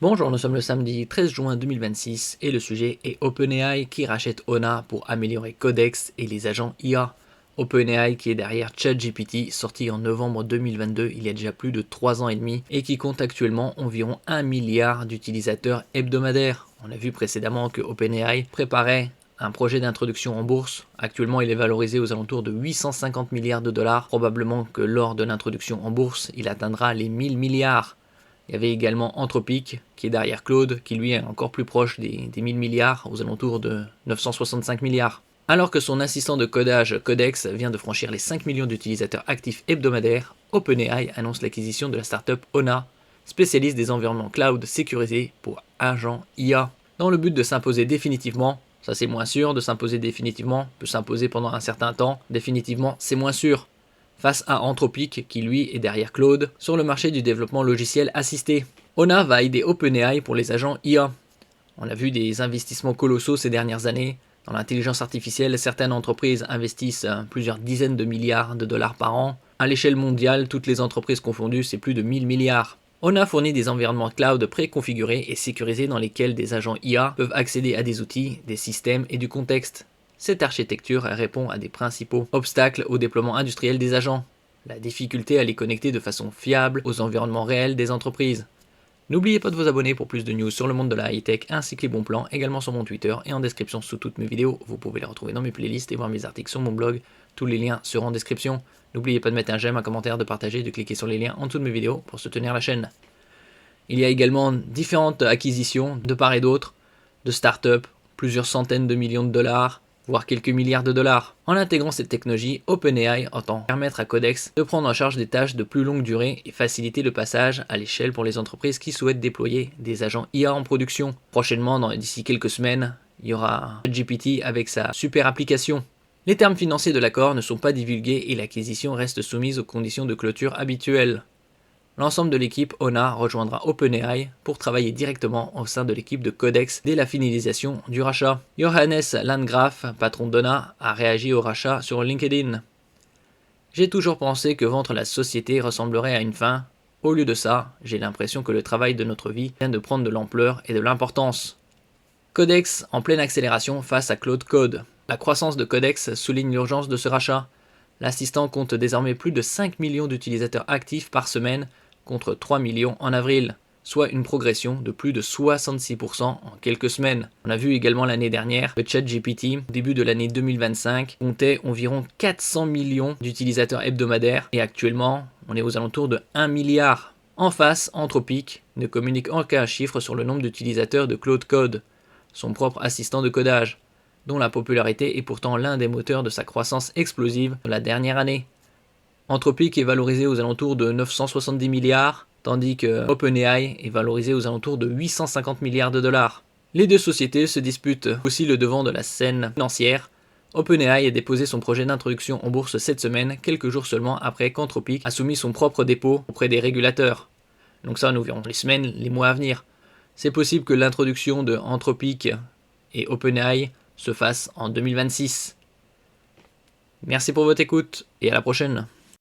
Bonjour, nous sommes le samedi 13 juin 2026 et le sujet est OpenAI qui rachète Ona pour améliorer Codex et les agents IA. OpenAI qui est derrière ChatGPT, sorti en novembre 2022, il y a déjà plus de 3 ans et demi, et qui compte actuellement environ 1 milliard d'utilisateurs hebdomadaires. On a vu précédemment que OpenAI préparait un projet d'introduction en bourse. Actuellement, il est valorisé aux alentours de 850 milliards de dollars. Probablement que lors de l'introduction en bourse, il atteindra les 1000 milliards. Il y avait également Anthropic, qui est derrière Claude, qui lui est encore plus proche des 1000 milliards, aux alentours de 965 milliards. Alors que son assistant de codage Codex vient de franchir les 5 millions d'utilisateurs actifs hebdomadaires, OpenAI annonce l'acquisition de la startup Ona, spécialiste des environnements cloud sécurisés pour agents IA. Dans le but de s'imposer définitivement, ça c'est moins sûr, de s'imposer définitivement, peut s'imposer pendant un certain temps, définitivement c'est moins sûr. Face à Anthropic, qui lui est derrière Claude, sur le marché du développement logiciel assisté. Ona va aider OpenAI pour les agents IA. On a vu des investissements colossaux ces dernières années. Dans l'intelligence artificielle, certaines entreprises investissent plusieurs dizaines de milliards de dollars par an. À l'échelle mondiale, toutes les entreprises confondues, c'est plus de 1000 milliards. Ona fournit des environnements cloud préconfigurés et sécurisés dans lesquels des agents IA peuvent accéder à des outils, des systèmes et du contexte. Cette architecture répond à des principaux obstacles au déploiement industriel des agents. La difficulté à les connecter de façon fiable aux environnements réels des entreprises. N'oubliez pas de vous abonner pour plus de news sur le monde de la high-tech ainsi que les bons plans, également sur mon Twitter et en description sous toutes mes vidéos. Vous pouvez les retrouver dans mes playlists et voir mes articles sur mon blog. Tous les liens seront en description. N'oubliez pas de mettre un j'aime, un commentaire, de partager, de cliquer sur les liens en dessous de mes vidéos pour soutenir la chaîne. Il y a également différentes acquisitions de part et d'autre, de start-up, plusieurs centaines de millions de dollars, voire quelques milliards de dollars. En intégrant cette technologie, OpenAI entend permettre à Codex de prendre en charge des tâches de plus longue durée et faciliter le passage à l'échelle pour les entreprises qui souhaitent déployer des agents IA en production. Prochainement, d'ici quelques semaines, il y aura GPT avec sa super application. Les termes financiers de l'accord ne sont pas divulgués et l'acquisition reste soumise aux conditions de clôture habituelles. L'ensemble de l'équipe Ona rejoindra OpenAI pour travailler directement au sein de l'équipe de Codex dès la finalisation du rachat. Johannes Landgraf, patron d'Ona, a réagi au rachat sur LinkedIn. J'ai toujours pensé que vendre la société ressemblerait à une fin. Au lieu de ça, j'ai l'impression que le travail de notre vie vient de prendre de l'ampleur et de l'importance. Codex en pleine accélération face à Claude Code. La croissance de Codex souligne l'urgence de ce rachat. L'assistant compte désormais plus de 5 millions d'utilisateurs actifs par semaine, contre 3 millions en avril, soit une progression de plus de 66% en quelques semaines. On a vu également l'année dernière que ChatGPT, au début de l'année 2025, comptait environ 400 millions d'utilisateurs hebdomadaires et actuellement, on est aux alentours de 1 milliard. En face, Anthropic ne communique aucun chiffre sur le nombre d'utilisateurs de Claude Code, son propre assistant de codage, dont la popularité est pourtant l'un des moteurs de sa croissance explosive de la dernière année. Anthropic est valorisé aux alentours de 970 milliards, tandis que OpenAI est valorisé aux alentours de 850 milliards de dollars. Les deux sociétés se disputent aussi le devant de la scène financière. OpenAI a déposé son projet d'introduction en bourse cette semaine, quelques jours seulement après qu'Anthropic a soumis son propre dépôt auprès des régulateurs. Donc ça, nous verrons les semaines, les mois à venir. C'est possible que l'introduction de Anthropic et OpenAI se fasse en 2026. Merci pour votre écoute et à la prochaine.